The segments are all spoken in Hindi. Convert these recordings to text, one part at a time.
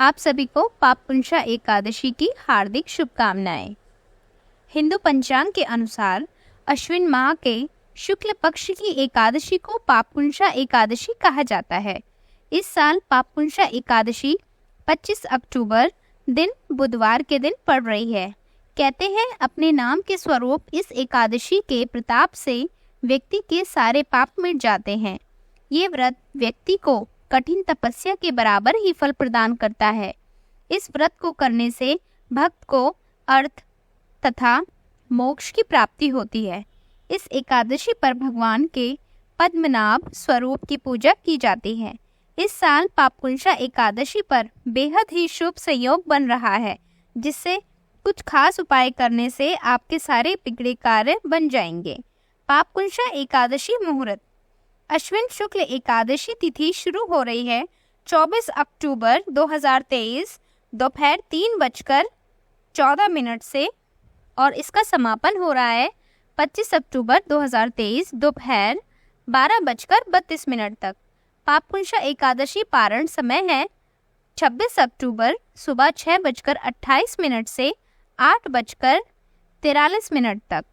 आप सभी को पापपुंसा एकादशी की हार्दिक शुभकामनाएं। हिंदू पंचांग के अनुसार अश्विन माह के शुक्ल पक्ष की एकादशी को पापपुंसा एकादशी कहा जाता है। इस साल पापपुंसा एकादशी 25 अक्टूबर दिन बुधवार के दिन पड़ रही है। कहते हैं अपने नाम के स्वरूप इस एकादशी के प्रताप से व्यक्ति के सारे पाप मिट जाते हैं। ये व्रत व्यक्ति को कठिन तपस्या के बराबर ही फल प्रदान करता है। इस व्रत को करने से भक्त को अर्थ तथा मोक्ष की प्राप्ति होती है। इस एकादशी पर भगवान के पद्मनाभ स्वरूप की पूजा की जाती है। इस साल पापपुंसा एकादशी पर बेहद ही शुभ संयोग बन रहा है, जिससे कुछ खास उपाय करने से आपके सारे बिगड़े कार्य बन जाएंगे। पापपुंसा एकादशी मुहूर्त। अश्विन शुक्ल एकादशी तिथि शुरू हो रही है 24 अक्टूबर 2023 दोपहर 3:14 से और इसका समापन हो रहा है 25 अक्टूबर 2023 दोपहर 12:32 तक। पापपुंसा एकादशी पारण समय है 26 अक्टूबर सुबह 6:28 से 8:43 तक।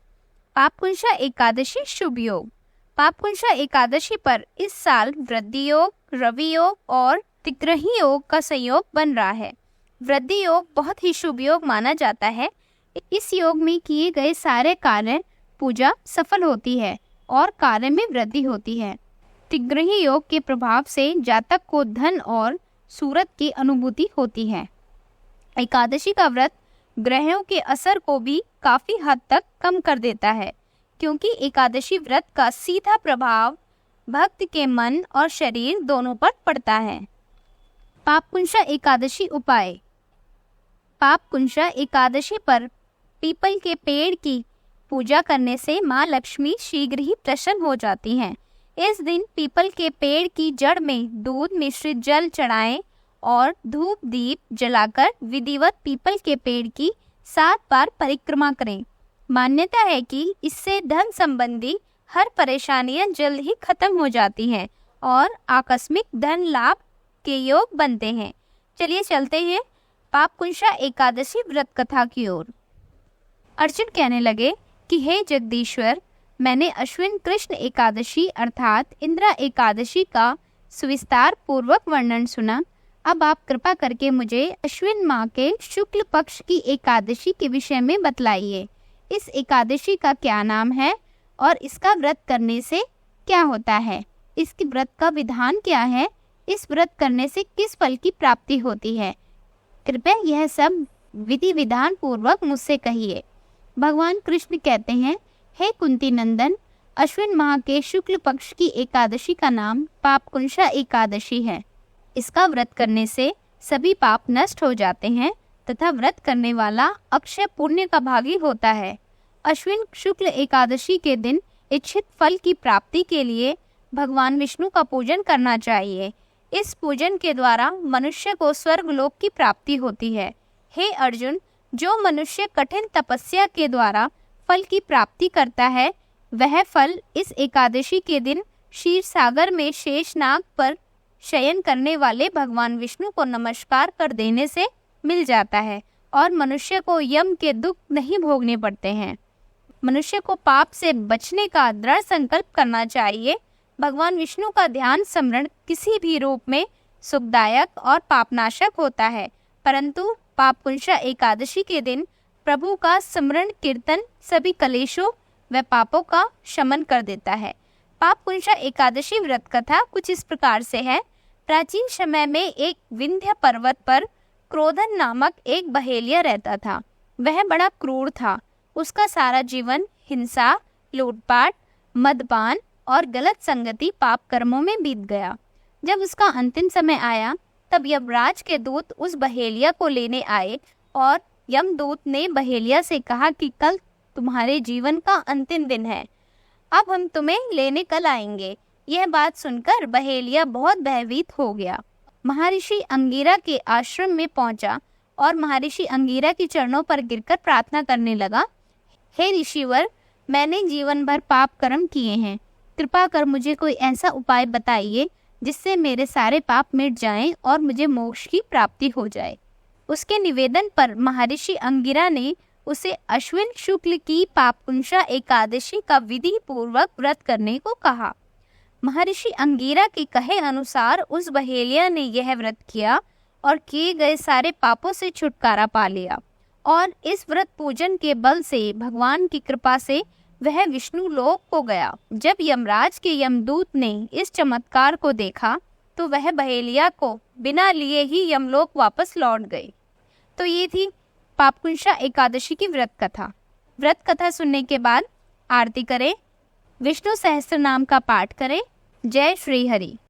पापपुंसा एकादशी शुभ योग। पापपुंसा एकादशी पर इस साल वृद्धि योग, रवि योग और तिग्रही योग का संयोग बन रहा है। वृद्धि योग बहुत ही शुभ योग माना जाता है। इस योग में किए गए सारे कार्य पूजा सफल होती है और कार्य में वृद्धि होती है। तिग्रही योग के प्रभाव से जातक को धन और सूरत की अनुभूति होती है। एकादशी का व्रत ग्रहों के असर को भी काफी हद तक कम कर देता है, क्योंकि एकादशी व्रत का सीधा प्रभाव भक्त के मन और शरीर दोनों पर पड़ता है। पापपुंसा एकादशी उपाय। पापपुंसा एकादशी पर पीपल के पेड़ की पूजा करने से माँ लक्ष्मी शीघ्र ही प्रसन्न हो जाती हैं। इस दिन पीपल के पेड़ की जड़ में दूध मिश्रित जल चढ़ाएं और धूप दीप जलाकर विधिवत पीपल के पेड़ की 7 बार परिक्रमा करें। मान्यता है कि इससे धन संबंधी हर परेशानियां जल्द ही खत्म हो जाती हैं और आकस्मिक धन लाभ के योग बनते हैं। चलिए चलते हैं पापपुंसा एकादशी व्रत कथा की ओर। अर्जुन कहने लगे कि हे जगदीश्वर, मैंने अश्विन कृष्ण एकादशी अर्थात इंद्रा एकादशी का सुविस्तार पूर्वक वर्णन सुना। अब आप कृपा करके मुझे अश्विन माह के शुक्ल पक्ष की एकादशी के विषय में बतलाइए। इस एकादशी का क्या नाम है और इसका व्रत करने से क्या होता है? इसके व्रत का विधान क्या है? इस व्रत करने से किस फल की प्राप्ति होती है? कृपया यह सब विधि विधान पूर्वक मुझसे कहिए। भगवान कृष्ण कहते हैं, हे कुंती नंदन, अश्विन माह के शुक्ल पक्ष की एकादशी का नाम पापपुंसा एकादशी है। इसका व्रत करने से सभी पाप नष्ट हो जाते हैं तथा व्रत करने वाला अक्षय पुण्य का भागी होता है। अश्विन शुक्ल एकादशी के दिन इच्छित फल की प्राप्ति के लिए भगवान विष्णु का पूजन करना चाहिए। इस पूजन के द्वारा मनुष्य को स्वर्गलोक की प्राप्ति होती है। हे अर्जुन, जो मनुष्य कठिन तपस्या के द्वारा फल की प्राप्ति करता है, वह फल इस एकादशी के दिन क्षीर सागर में शेषनाग पर शयन करने वाले भगवान विष्णु को नमस्कार कर देने से मिल जाता है और मनुष्य को यम के दुख नहीं भोगने पड़ते हैं। मनुष्य को पाप से बचने का दृढ़ संकल्प करना चाहिए। भगवान विष्णु का ध्यान स्मरण किसी भी रूप में सुखदायक और पापनाशक होता है, परंतु पापपुंसा एकादशी के दिन प्रभु का स्मरण कीर्तन सभी कलेशों व पापों का शमन कर देता है। पापपुंसा एकादशी व्रत कथा कुछ इस प्रकार से है। प्राचीन समय में एक विंध्य पर्वत पर क्रोधन नामक एक बहेलिया रहता था। वह बड़ा क्रूर था। उसका सारा जीवन हिंसा, लूटपाट, मदपान और गलत संगति पाप कर्मों में बीत गया। जब उसका अंतिम समय आया, तब यमराज के दूत उस बहेलिया को लेने आए और यमदूत ने बहेलिया से कहा कि कल तुम्हारे जीवन का अंतिम दिन है, अब हम तुम्हें लेने कल आएंगे। यह बात सुनकर बहेलिया बहुत भयभीत हो गया। महर्षि अंगिरा के आश्रम में पहुंचा और महर्षि अंगिरा के चरणों पर गिरकर प्रार्थना करने लगा, हे ऋषिवर, मैंने जीवन भर पाप कर्म किए हैं। कृपा कर मुझे कोई ऐसा उपाय बताइए जिससे मेरे सारे पाप मिट जाएं और मुझे मोक्ष की प्राप्ति हो जाए। उसके निवेदन पर महर्षि अंगिरा ने उसे अश्विन शुक्ल की पापकुंशा एकादशी का विधि पूर्वक व्रत करने को कहा। महर्षि अंगिरा के कहे अनुसार उस बहेलिया ने यह व्रत किया और किए गए सारे पापों से छुटकारा पा लिया और इस व्रत पूजन के बल से भगवान की कृपा से वह विष्णु लोक को गया। जब यमराज के यमदूत ने इस चमत्कार को देखा तो वह बहेलिया को बिना लिए ही यमलोक वापस लौट गए। तो ये थी पापकुंशा एकादशी की व्रत कथा। व्रत कथा सुनने के बाद आरती करें, विष्णु सहस्त्र नाम का पाठ करें। जय श्री हरि।